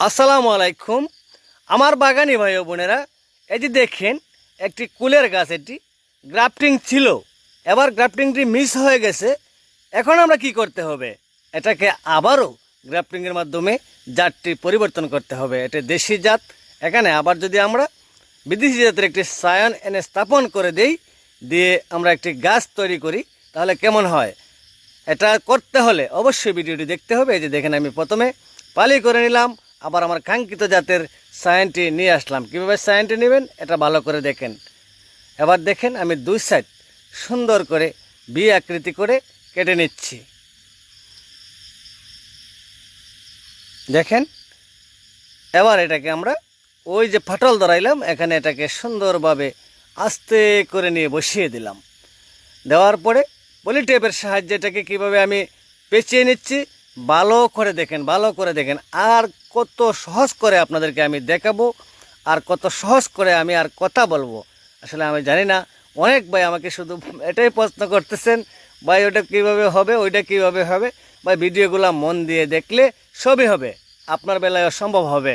আসসালামু আলাইকুম। আমার বাগানি ভাই ও বোনেরা, এই যে দেখেন একটি কুলের গাছ, এটি গ্রাফটিং ছিল, এবার গ্রাফটিংটি মিস হয়ে গেছে। এখন আমরা কি করতে হবে? এটাকে আবারও গ্রাফটিংয়ের মাধ্যমে জাতটি পরিবর্তন করতে হবে। এটা দেশি জাত, এখানে আবার যদি আমরা বিদেশি জাতের একটি সায়ন এনে স্থাপন করে দেই, দিয়ে আমরা একটি গাছ তৈরি করি, তাহলে কেমন হয়? এটা করতে হলে অবশ্যই ভিডিওটি দেখতে হবে। এই যে দেখেন, আমি প্রথমে পালি করে নিলাম, আবার আমার কাঙ্ক্ষিত জাতের সায়েনটি নিয়ে আসলাম। কীভাবে সায়েনটি নেবেন এটা ভালো করে দেখেন। এবার দেখেন, আমি দুই সাইড সুন্দর করে বি আকৃতি করে কেটে নিচ্ছি। দেখেন, এবার এটাকে আমরা ওই যে ফাটল ধরাইলাম, এখানে এটাকে সুন্দরভাবে আস্তে করে নিয়ে বসিয়ে দিলাম। দেওয়ার পরে পলি টেপের সাহায্যে এটাকে কীভাবে আমি পেঁচিয়ে নিচ্ছি ভালো করে দেখেন, ভালো করে দেখেন। আর কত সহজ করে আপনাদেরকে আমি দেখাবো, আর কত সহজ করে আমি আর কথা বলবো, আসলে আমি জানি না। অনেক ভাই আমাকে শুধু এটাই প্রশ্ন করতেছেন, ভাই ওটা কীভাবে হবে, ওইটা কীভাবে হবে। ভাই ভিডিওগুলো মন দিয়ে দেখলে সবই হবে, আপনার বেলায় সম্ভব হবে।